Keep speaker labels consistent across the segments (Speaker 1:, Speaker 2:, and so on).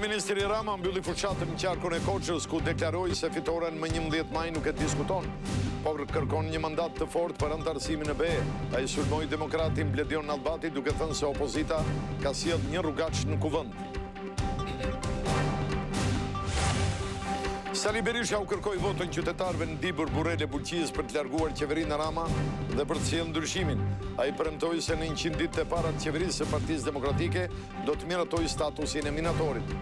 Speaker 1: Kryeministri Rama mbylli fuqatën në qarkun e Korçës, ku deklaroi se fitoren më 11 maj nuk e diskuton, por kërkon një mandat të fortë për antarësimin e BE. Ai sulmoi demokratin Bledion Nallbati duke thënë se opozita ka sjellë një rrugaç në kuvend. Sali Berisha u kërkoi votën qytetarëve në Dibër, Burrele, Bulqis për të larguar qeverinë Rama dhe për të sjellë ndryshimin. Ai premtoi se në 100 ditë të para të qeverisë së Partisë Demokratike do të miratoi statusin e minatorit.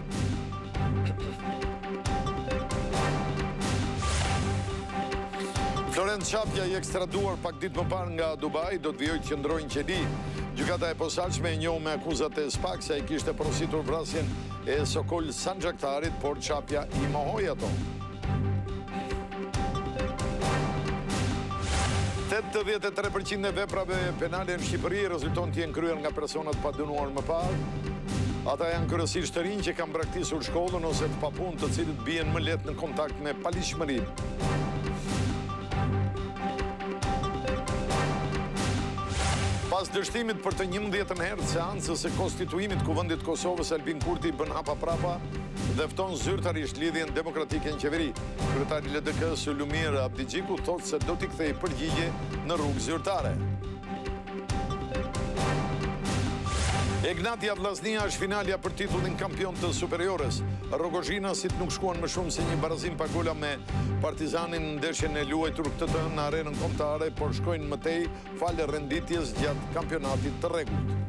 Speaker 1: Florent Çapja i ekstraduar pak ditë më parë nga Dubai do të vijojë të qëndrojë në qeli. Gjykata e posaçme e njohu me akuzat e SPAK se ai kishte porositur vrasjen e Sokol Sanxhaktarit, por Çapja i mohoi ato. 83% e veprave penale në Shqipëri rezulton të jenë kryer nga personat pa dënuar më parë. Ata janë kryesisht të rinj që kanë braktisur shkollën ose të papunë, të cilët bien më lehtë në kontakt me paligjshmërinë. Pas dështimit për të 11 herë seancës së konstituimit, Kuvendit Kosovës Albin Kurti bën hapa prapa dhe fton zyrtarisht lidhjen demokratike në qeveri. Kryetari LDK Sulumir Abdigjiku thotë se do t'i kthejë përgjigje në rrugë zyrtare. Egnatia Vllaznia është finalja për titullin kampion të superiores. Rogozhinasit nuk shkuan më shumë se një barazim pa gola me Partizanin në ndeshjen e luajtur këtë të në arenën kombëtare, por shkojnë mëtej falë renditjes gjatë kampionatit të rregullt.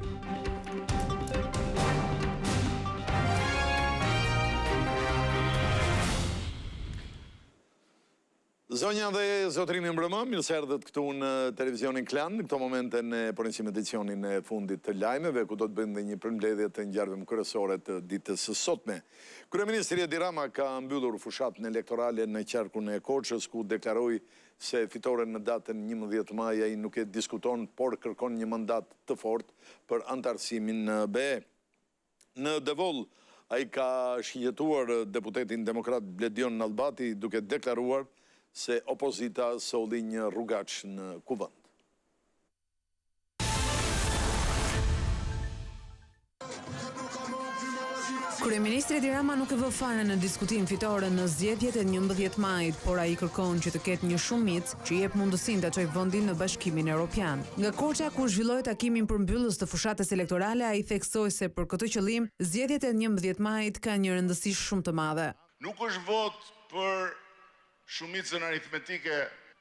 Speaker 1: Zonja dhe zotërini mbrëmë, mirë se erdhët këtu në televizionin Klan, në këto momente në përnisim edicionin e fundit të lajmeve, ku do të bëjmë dhe një përmbledhje të ngjarjeve kryesore të ditës së sotme. Kryeministri Edi Rama ka mbyllur fushatën elektorale në qarkun e Korçës, ku deklaroi se fitoren në datën 11 maj ai nuk e diskuton, por kërkon një mandat të fortë për antarësimin në BE. Në Devoll, ai ka shigjetuar deputetin demokrat Bledion Nallbati duke deklaruar se opozita solli një rrugaç në kuvend.
Speaker 2: Kryeministri Edi Rama nuk e vë fare në diskutim fitoren në zgjedhjet e 11 majit, por ai kërkon që të ketë një shumicë që jep mundësinë ta çojë vendin në Bashkimin Evropian. Nga Korça, ku zhvilloi takimin përmbyllës të fushatës elektorale, ai theksoi se për këtë qëllim zgjedhjet e 11 majit kanë një rëndësi shumë të madhe.
Speaker 3: Nuk është vot për shumicën aritmetike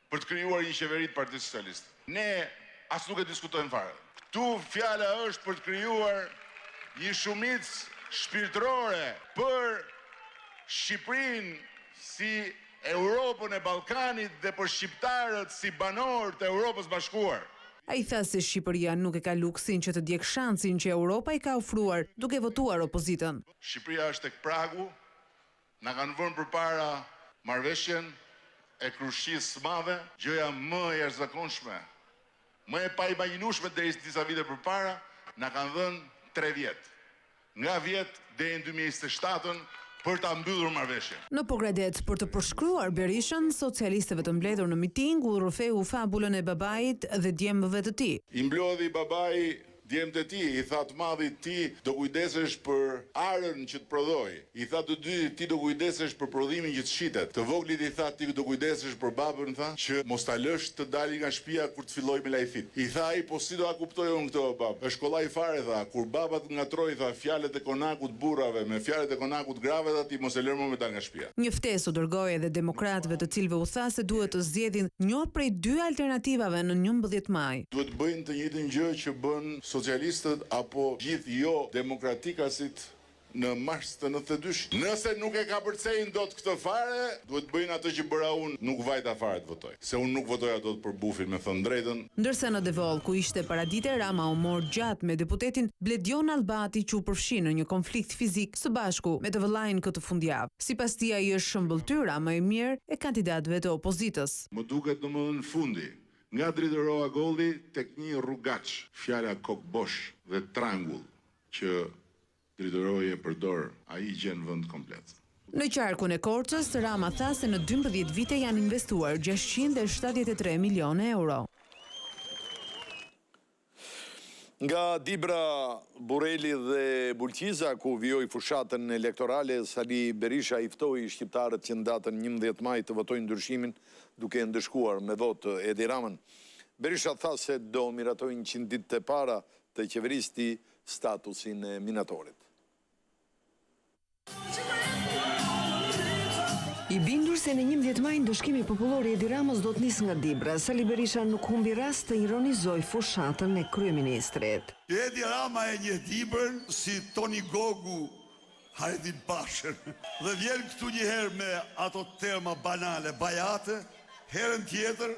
Speaker 3: për të krijuar një qeveri të Partisë Socialiste. Ne as nuk e diskutojmë fare. Ktu fjala është për të krijuar një shumicë shpirtërore për Shqipërinë si Europën e Ballkanit dhe për shqiptarët si banorë të Europës Bashkuar.
Speaker 2: Ai tha se Shqipëria nuk e ka luksin që të djeg shansin që Europa i ka ofruar duke votuar opozitën.
Speaker 3: Shqipëria është tek pragu, na kanë vënë përpara marrëveshjen e Krushqisë së Madhe, gjëja më e jashtëzakonshme, më e paimagjinueshme deri disa vite përpara, na kanë dhënë 3 vjet. Nga vjet deri në 2027 për ta mbyllur marrëveshjen.
Speaker 2: Në Pogradet, për të përshkruar Berishën, socialistëve të mbledhur në miting u rrëfeu fabulën e babait dhe djemëve të tij.
Speaker 3: I mblodhi babai djemtë e tij, i tha të madhit ti do kujdesesh për arën që të prodhoj. I tha të dytit ti do kujdesesh për prodhimin që të shitet. Të voglit i tha ti do kujdesesh për babën, tha, që mos ta lësh të dalë nga shtëpia kur të filloj me lajfit. I tha ai po si do ta kuptoj unë këtë bab? Është kollaj fare, tha, kur babat ngatroi, tha, fjalët e konakut burrave me fjalët e konakut grave, tha, ti mos e lër më me dal nga shtëpia.
Speaker 2: Një ftesë u dërgoi edhe demokratëve, të cilëve u tha se duhet të zgjedhin një prej 2 alternativave në 11 maj.
Speaker 3: Duhet bëjnë të njëjtën gjë që bën socialistët apo gjithë jo demokratikasit në mars të 92. Nëse nuk e ka përcejnë dot këtë fare, duhet bëjnë atë që bëra unë, nuk vajta fare të votoj. Se unë nuk votoja dot për bufin, me thënë drejtën.
Speaker 2: Ndërsa në Devoll, ku ishte paradite, Rama u mor gjatë me deputetin Bledion Nallbati që u përfshi në një konflikt fizik së bashku me të vëllain këtë fundjavë. Sipas tij ai është shëmbëltyra më e mirë e kandidatëve të opozitës.
Speaker 3: Më duket domethënë fundi nga Dritorova Golli tek një rrugaç, fjala kokbosh dhe trangull që Dritorova e përdor, ai gjen vend komplet.
Speaker 2: Në qarkun e Korçës, Rama tha se në 12 vite janë investuar 673 milionë euro.
Speaker 1: Nga Dibra, Bureli dhe Bulqiza, ku vjoj fushatën elektorale, Sali Berisha i ftoi shqiptarët që në datën 11 maj të votojnë ndryshimin duke ndëshkuar me votë Edi Ramën. Berisha tha se do miratojnë 100 ditë të para të qeveristi statusin e minatorit.
Speaker 4: I bindur se në 11 maj ndëshkimi popullor i Edi Ramës do të nisë nga Dibra, Sali Berisha nuk humbi rast të ironizoj fushatën e kryeministrit.
Speaker 5: Edi Rama e një Dibrën si Toni Gogu Hajdin Pashën. Dhe vjen këtu një herë me ato terma banale, bajate, herën tjetër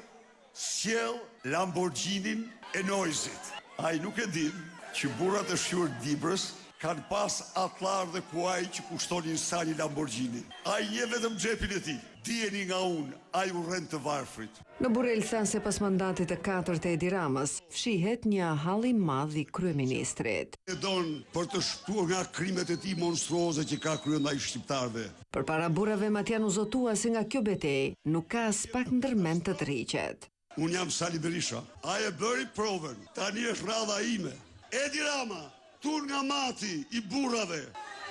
Speaker 5: sjell Lamborghinin e Noizit. Ai nuk e din që burrat e shqyr Dibrës kanë pas atlar dhe kuaj që kushtonin sa një Lamborghini. Ai një vetëm xhepin e tij. Dijeni nga unë, ai urren të varfrit.
Speaker 4: Në Burel tha se pas mandatit të 4 të Edi Ramës, fshihet një hall i madh i kryeministrit.
Speaker 5: E don për të shtuar nga krimet e tij monstruoze që ka kryer ndaj shqiptarëve.
Speaker 4: Përpara burrave Matjan u zotua se nga kjo betejë nuk ka as pak ndërmend të rriqet.
Speaker 5: Unë jam Sali Berisha. Ai e bëri provën. Tani është radha ime. Edi Rama, tur nga mati i burrave,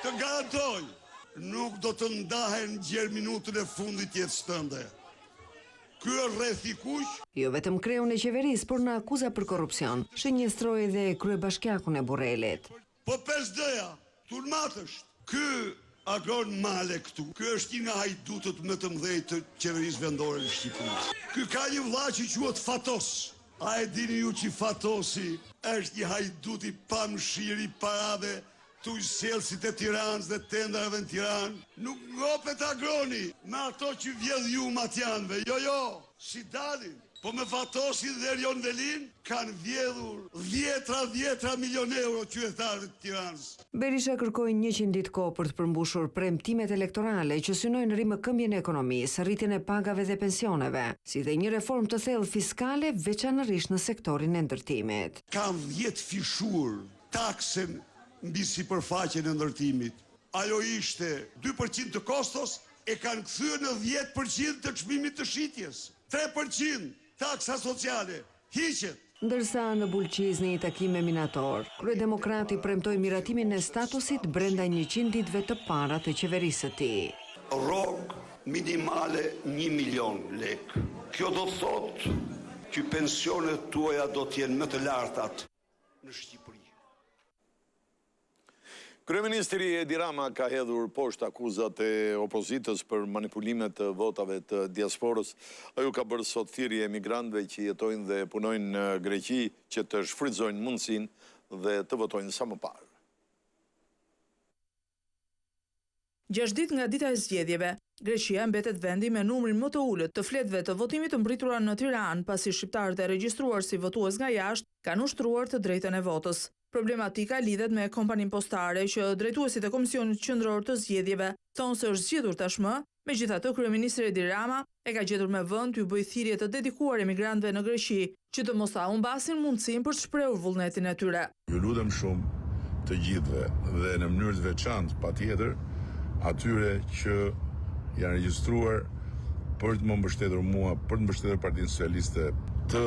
Speaker 5: të garantoj, nuk do të ndahen gjerë minutën e fundit jetës tënde. Ky është rreth i kuq.
Speaker 4: Jo vetëm kreun e qeverisë, por në akuza për korrupsion, shënjestroi dhe kryebashkiakun e Burrelit.
Speaker 5: Po 5D-ja, turmatësht. Ky agron male këtu. Ky është një nga hajdutët më të mëdhenj të qeverisë vendore në Shqipëri. Ky ka një vëlla që quhet Fatos. A e dini ju që Fatosi është një hajdut i pamshiri parave të ujëselsit e Tiranës dhe tendarëve në Tiranë? Nuk ngopet agroni me ato që vjedh ju Matjanëve. Jo, si dalin. Po me Fatosi dhe Erion Velin kanë vjedhur 10 milion euro qytetarëve të Tiranës.
Speaker 4: Berisha kërkoi 100 ditë kohë për të përmbushur premtimet elektorale që synojnë rrimëkëmbjen e ekonomisë, rritjen e pagave dhe pensioneve, si dhe një reformë të thellë fiskale veçanërisht në sektorin e ndërtimit.
Speaker 5: Kanë 10 fishur taksen mbi sipërfaqen e ndërtimit. Ajo ishte 2% të kostos, e kanë kthyer në 10% të çmimit të shitjes. 3% taksa sociale, hiqet.
Speaker 4: Ndërsa në Bulqiz në një takim me minator, kryedemokrati premtoi miratimin e statusit brenda 100 ditëve të para të qeverisë së tij.
Speaker 6: Rrogë minimale 1 milion lek. Kjo do të thotë që pensionet tuaja do të jenë më të lartat në Shqipëri.
Speaker 1: Kryeministri Edi Rama ka hedhur poshtë akuzat e opozitës për manipulimet të votave të diasporës. Ajo ka bërë sot thirrje emigrantëve që jetojnë dhe punojnë në Greqi që të shfrytëzojnë mundësinë dhe të votojnë sa më parë.
Speaker 7: 6 ditë nga dita e zgjedhjeve, Greqia mbetet vendi me numrin më të ulët të fletëve të votimit të mbritura në Tiranë, pasi shqiptarët e regjistruar si votues nga jashtë kanë ushtruar të drejtën e votës. Problematika lidhet me kompaninë postare që drejtuesit e Komisionit Qendror të Zgjedhjeve thonë se është zgjedhur tashmë, megjithatë kryeministri Edi Rama e ka gjetur me vend t'ju bëjë thirrje të dedikuar emigrantëve në Greqi që të mos humbasin mundësinë për të shprehur vullnetin e tyre.
Speaker 3: Ju lutem shumë të gjithëve dhe në mënyrë të veçantë patjetër atyre që janë regjistruar për të më mbështetur mua, për të mbështetur Partinë Socialiste, të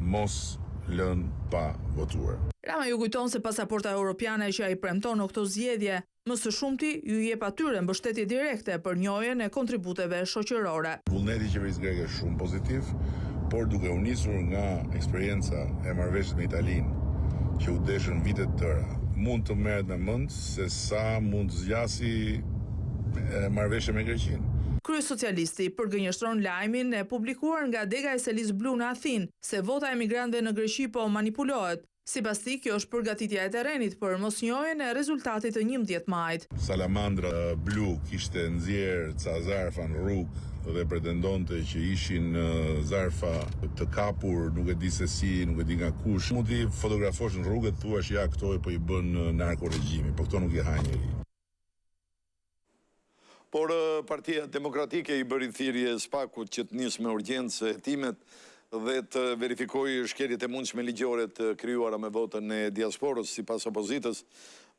Speaker 3: mos lënë pa votuar.
Speaker 7: Rama ju kujton se pasaporta europiane që ai premton në këto zgjedhje, më së shumti ju jep atyre mbështetje direkte për njojën e kontributeve shoqërore.
Speaker 3: Vullneti i qeverisë greke është shumë pozitiv, por duke u nisur nga eksperienca e marrëveshjes me Italinë, që u deshën vite të tëra, mund të merret në mend se sa mund të zgjasi marrëveshja me Greqinë.
Speaker 7: Kryesocialisti përgënjeshtron lajmin e publikuar nga Dega e Selis Blu në Athinë se vota e emigrantëve në Greqi po manipulohet. Sipas tij, kjo është përgatitja e terrenit për mosnjohjen e rezultatit të 11 majit.
Speaker 3: Salamandra Blu kishte nxjerr ca zarfa në rrugë dhe pretendonte që ishin zarfa të kapur, nuk e di se si, nuk e di nga kush. Mund t'i fotografosh në rrugë dhe thuash ja këto po i bën narkoregjimi, po këto nuk i ha njeri.
Speaker 1: Por Partia Demokratike i bëri thirrje SPAK-ut që të nisë me urgjencë hetimet dhe të verifikojë shkeljet e mundshme ligjore të krijuara me votën e diasporës. Sipas opozitës,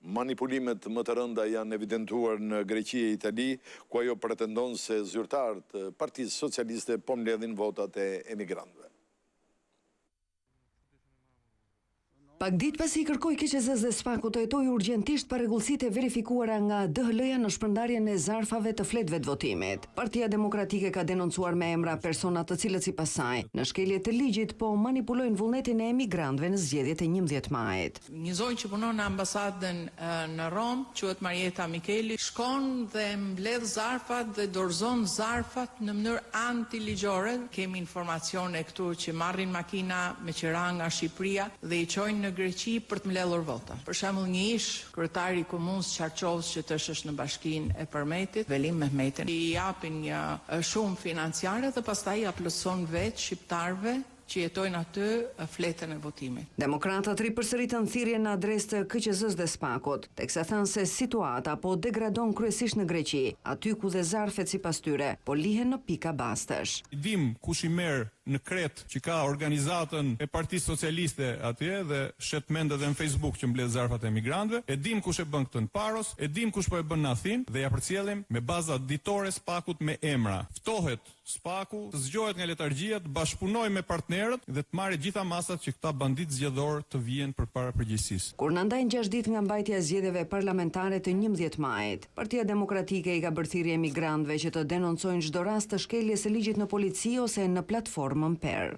Speaker 1: manipulimet më të rënda janë evidentuar në Greqi e Itali, ku ajo pretendon se zyrtarët e Partisë Socialiste po mbledhin votat e emigrantëve.
Speaker 4: Pak ditë pasi i kërkoi KQZ-s dhe SPAK-u të hetojë urgjentisht parregullsitë e verifikuara nga DHL-ja në shpërndarjen e zarfave të fletëve të votimit. Partia Demokratike ka denoncuar me emra persona të cilët sipas saj në shkelje të ligjit po manipulojnë vullnetin e emigrantëve në zgjedhjet e 11 majit.
Speaker 8: Një zonjë që punon në ambasadën në Rom, quhet Marieta Mikeli, shkon dhe mbledh zarfat dhe dorëzon zarfat në mënyrë antiligjore. Kemi informacione këtu që marrin makina me qira nga Shqipëria dhe i çojnë në Greqi për të mbledhur vota. Për shembull, një ish kryetari i komunës Çarçovës që tash është në Bashkinë e Përmetit, Velim Mehmetin, i japin një shumë financiare dhe pastaj ja plotson vetë shqiptarëve që jetojnë aty fletën e votimit.
Speaker 4: Demokratat ripërsëritën thirrjen në adresë të KQZ-s dhe SPAK-ut, teksa thanë se situata po degradon kryesisht në Greqi, aty ku dhe zarfet sipas tyre po lihen në pika bastësh.
Speaker 9: Dim kush i merr në Kret që ka organizatën e Partisë Socialiste atje dhe shet mend edhe në Facebook që mbledh zarfat e emigrantëve, e dim kush e bën këtë në Paros, e dim kush po e bën në Athinë dhe ja përcjellim me baza ditore SPAK-ut me emra. Ftohet SPAK-u, të zgjohet nga letargjia, të bashkëpunojë me partnerët dhe të marrë gjitha masat që këta bandit zgjedhor të vijen përpara përgjegjësisë.
Speaker 4: Kur na ndajnë 6 ditë nga mbajtja e zgjedhjeve parlamentare të 11 majit, Partia Demokratike i ka bërë thirrje emigrantëve që të denoncojnë çdo rast të shkeljes së ligjit në polici ose në platformën PER.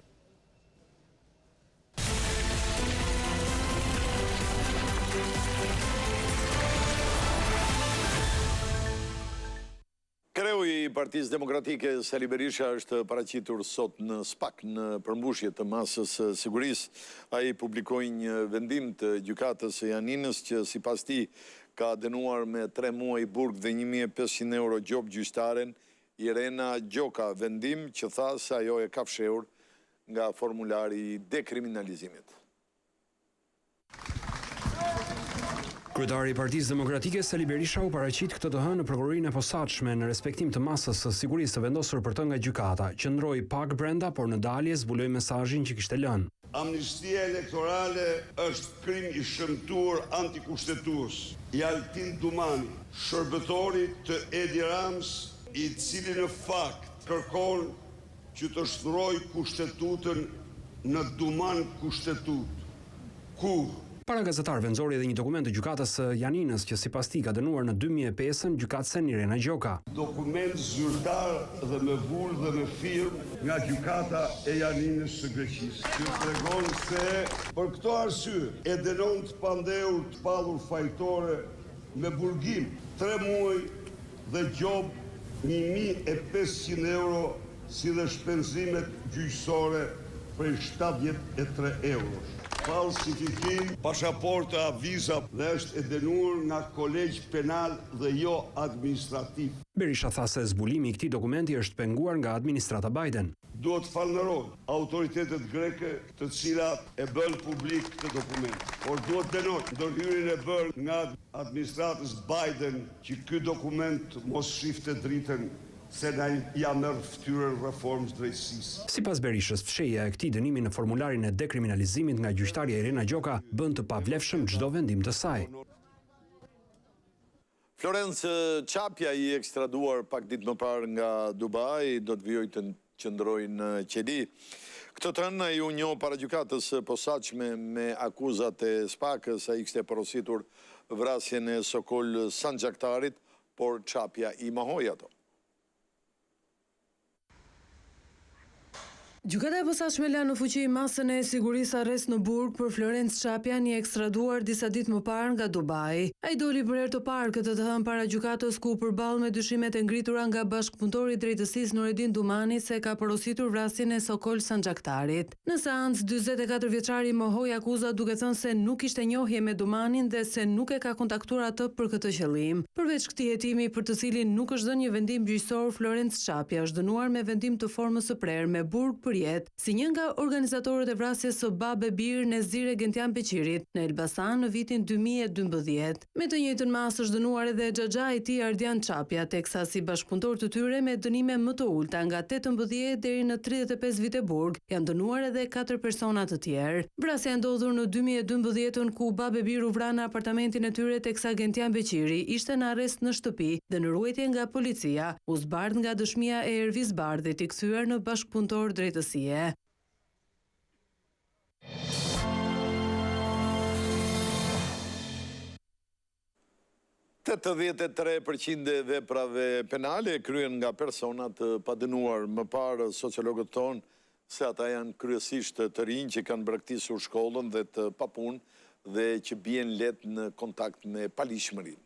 Speaker 1: Kreu i Partisë Demokratike Sali Berisha është paraqitur sot në SPAK në përmbushje të masës sigurisë. Ai publikoi një vendim të gjykatës së Janinës që sipas tij ka dënuar me 3 muaj burg dhe 1.500 euro gjop gjyqtaren Irena Gjoka, vendim që tha se ajo e ka fshehur nga formulari i dekriminalizimit.
Speaker 10: Kryetari i Partisë Demokratike Sali Berisha u paraqit këtë të hënë në prokurorinë e posaçme në respektim të masës së sigurisë të vendosur për të nga gjykata, qëndroi pak brenda, por në dalje zbuloi mesazhin që kishte lënë.
Speaker 5: Amnistia elektorale është krim i shëmtuar antikushtetues i Altin Dumani, shërbëtori të Edi Rams, i cili në fakt kërkon që të shtrojë kushtetutën në Duman kushtetut. Kur?
Speaker 10: Para gazetarëve nxori edhe një dokument të gjykatës së Janinës që sipas tij ka dënuar në 2005 gjykatësen Irena Gjoka.
Speaker 5: Dokument zyrtar dhe me vull dhe me firm nga gjykata e Janinës së Greqisë, që tregon se për këto arsye e dënon të pandehur të pallur fajtore me burgim 3 muaj dhe gjob 1.500 euro si dhe shpenzimet gjyqësore për 73 euro. Falsifikim pasaporta, viza dhe është e dënuar nga kolegj penal dhe jo administrativ.
Speaker 10: Berisha tha se zbulimi i këtij dokumenti është penguar nga administrata Biden.
Speaker 5: Duhet falënderoj autoritetet greke të cilat e bën publik këtë dokument. Por duhet dënoj ndërhyrjen e bërë nga administratës Biden që ky dokument mos shifte dritën se na ja merr fytyrën reformës drejtësisë.
Speaker 10: Sipas Berishës, fshehja e këtij dënimi në formularin e dekriminalizimit nga gjyqtarja Irena Gjoka bën të pavlefshëm çdo vendim të saj.
Speaker 1: Florence Çapja i ekstraduar pak ditë më parë nga Dubai do të vijojë të qëndrojë në qeli. Këtë të hënë ai u njoh para gjykatës së posaçme me akuzat e SPAK-s, ai kishte porositur vrasjen e Sokol Sanxhaktarit, por Çapja i mohoi ato.
Speaker 2: Gjykata e posaçme la në fuqi masën e sigurisë arrest në burg për Florence Çapjan i ekstraduar disa ditë më parë nga Dubai. Ai doli për herë të parë këtë të hënë para gjykatës ku përballë me dyshimet e ngritura nga bashkëpunëtori i drejtësisë Nureddin Dumani se ka porositur vrasjen e Sokol Sanxhaktarit. Në seancë 44 vjeçari mohoi akuzat duke thënë se nuk kishte njohje me Dumanin dhe se nuk e ka kontaktuar atë për këtë qëllim. Përveç këtij hetimi për të cilin nuk është dhënë një vendim gjyqësor, Florence Çapja është dënuar me vendim të formës së prerë me burg për jetë, si një nga organizatorët e vrasjes së Babe Bir Nezire Gentian Beqirit në Elbasan në vitin 2012. Me të njëjtën masë është dënuar edhe xhaxha i tij Ardian Çapja, teksa si bashkëpunëtor të tyre me dënime më të ulta nga 18 deri në 35 vite burg, janë dënuar edhe 4 persona të tjerë. Vrasja ndodhur në 2012 ku Babe Bir u vra në apartamentin e tyre teksa Gentian Beqiri ishte në arrest në shtëpi dhe në ruajtje nga policia, u zbardh nga dëshmia e Ervis Bardhit i kthyer në bashkëpunëtor drejtësie.
Speaker 1: 83% e veprave penale kryen nga persona të padënuar. Më parë, sociologët thonë se ata janë kryesisht të rinj që kanë braktisur shkollën dhe të papunë dhe që bien lehtë në kontakt me palishmërinë.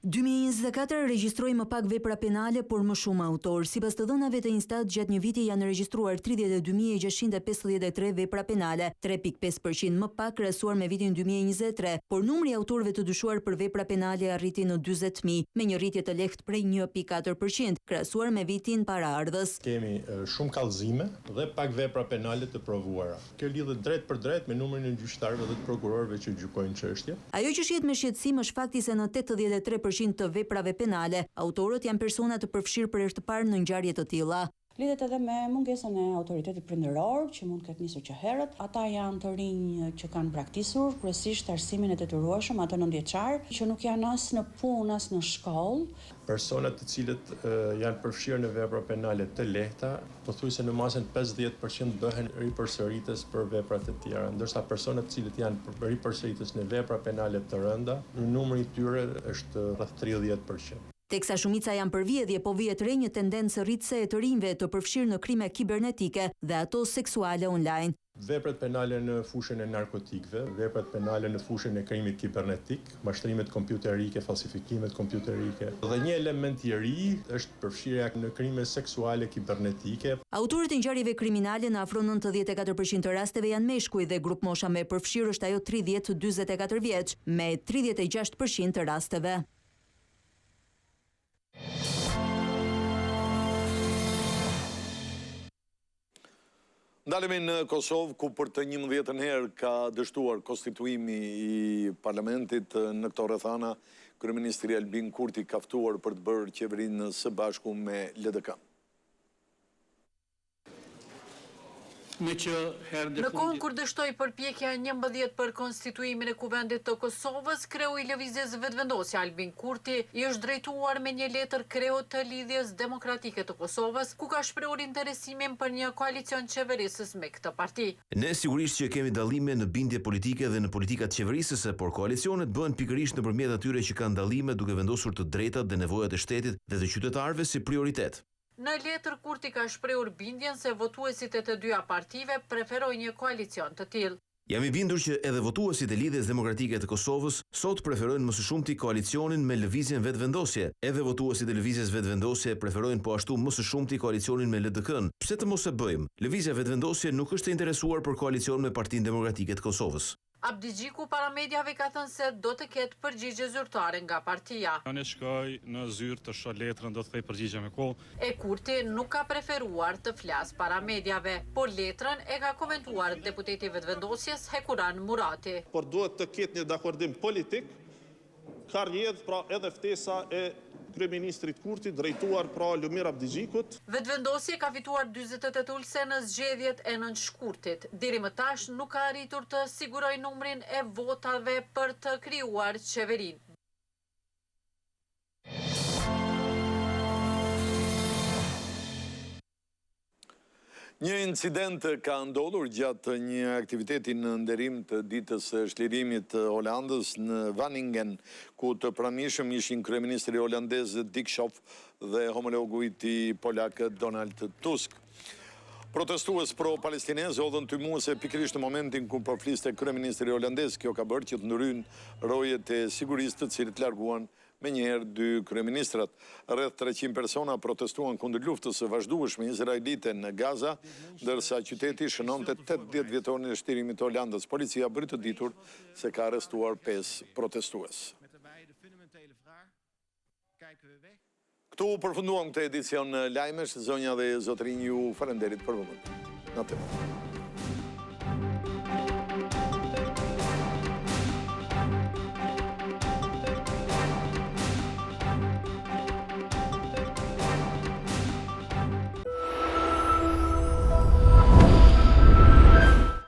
Speaker 11: 2024 regjistroi më pak vepra penale, por më shumë autor. Sipas të dhënave të Instat, gjatë një viti janë regjistruar 32.653 vepra penale, 3.5% më pak krahasuar me vitin 2023, por numri i autorëve të dyshuar për vepra penale arriti në 40.000, me një rritje të lehtë prej 1.4%, krahasuar me vitin paraardhës.
Speaker 12: Kemi shumë kallëzime dhe pak vepra penale të provuara. Kjo lidhet drejt për drejt me numrin e gjyqtarëve dhe të prokurorëve që gjykojnë çështje.
Speaker 11: Ajo që shihet me shqetësim është fakti se në 83% të veprave penale, autorët janë persona të përfshirë për herë të parë në ngjarje të tilla.
Speaker 13: Lidhet edhe me mungesën e autoritetit prindëror, që mund të ketë nisur që herët. Ata janë të rinj që kanë braktisur, kryesisht arsimin e detyrueshëm, ato 9 vjeçar, që nuk janë as në punë as në shkollë.
Speaker 12: Personat të cilët janë përfshirë në vepra penale të lehta, pothuajse në masën 50% bëhen ripërsëritës për veprat e tjera, ndërsa personat të cilët janë ripërsëritës në vepra penale të rënda, numri i tyre është rreth 30%.
Speaker 11: Teksa shumica janë për vjedhje, po vihet re një tendencë rritëse e të rinjve të përfshirë në krime kibernetike dhe ato seksuale online.
Speaker 12: Veprat penale në fushën e narkotikëve, veprat penale në fushën e krimit kibernetik, mashtrimet kompjuterike, falsifikimet kompjuterike. Dhe një element i ri është përfshirja në krime seksuale kibernetike.
Speaker 11: Autorët e ngjarjeve kriminale në afro 94% të rasteve janë meshkuj dhe grup mosha me përfshirë është ajo 30-44 vjeç, me 36% të rasteve.
Speaker 1: Ndalemi në Kosovë, ku për të 11 herë ka dështuar konstituimi i parlamentit. Në këto rrethana, kryeministri Albin Kurti ka ftuar për të bërë qeverinë së bashku me LDK.
Speaker 14: Në kohën kur dështoi përpjekja 11 për konstituimin e Kuvendit të Kosovës, kreu i lëvizjes vetëvendosje Albin Kurti i është drejtuar me një letër kreut të Lidhjes Demokratike të Kosovës, ku ka shprehur interesimin për një koalicion qeverisës me këtë parti.
Speaker 15: Ne sigurisht që kemi dallime në bindje politike dhe në politikat qeverisëse, por koalicionet bëhen pikërisht nëpërmjet atyre që kanë dallime duke vendosur të drejtat dhe nevojat e shtetit dhe të qytetarëve si prioritet.
Speaker 14: Në letër Kurti ka shprehur bindjen se votuesit e të dyja partive preferojnë një koalicion të tillë.
Speaker 15: Jam i bindur që edhe votuesit e Lidhjes Demokratike të Kosovës sot preferojnë më së shumti koalicionin me lëvizjen vetëvendosje. Edhe votuesit e lëvizjes vetëvendosje preferojnë po ashtu më së shumti koalicionin me LDK-n. Pse të mos e bëjmë? Lëvizja vetëvendosje nuk është e interesuar për koalicion me Partinë Demokratike të Kosovës.
Speaker 14: Abdi Gjiku para mediave ka thënë se do të ketë përgjigje zyrtare nga partia.
Speaker 16: Unë shkoj në zyrë të shoh letrën, do të thej përgjigje me kohë.
Speaker 14: E Kurti nuk ka preferuar të flas para mediave, por letrën e ka komentuar deputeti vetëvendosjes Hekuran Murati.
Speaker 17: Por duhet të ketë një dakordim politik, ka rrjedh pra edhe ftesa e kryeministrit Kurti drejtuar pra Lumir Abdi Gjikut.
Speaker 14: Vetëvendosje ka fituar 48 ulse në zgjedhjet e nënshkurtit. Deri më tash nuk ka arritur të sigurojë numrin e votave për të krijuar qeverinë.
Speaker 1: Një incident ka ndodhur gjatë një aktiviteti në nderim të ditës së shlirimit të Holandës në Waningen, ku të pranishëm ishin kryeministri holandez Dick Schoof dhe homologu i tij polak Donald Tusk. Protestues pro-palestinez hodhën tymuese pikërisht në momentin ku po fliste kryeministri holandez. Kjo ka bërë që të ndryjnë rojet e sigurisë, të cilët larguan me njëherë dy kryeministrat. Rreth 300 persona protestuan kundër luftës së vazhdueshme izraelite në Gaza, ndërsa qyteti shënonte 80 vjetorin e shtirimit të Holandës. Policia bëri të ditur se ka arrestuar 5 protestues. Këtu përfunduam këtë edicion lajmesh, zonja dhe zotrinj, ju falenderit për vëmendjen. Natë.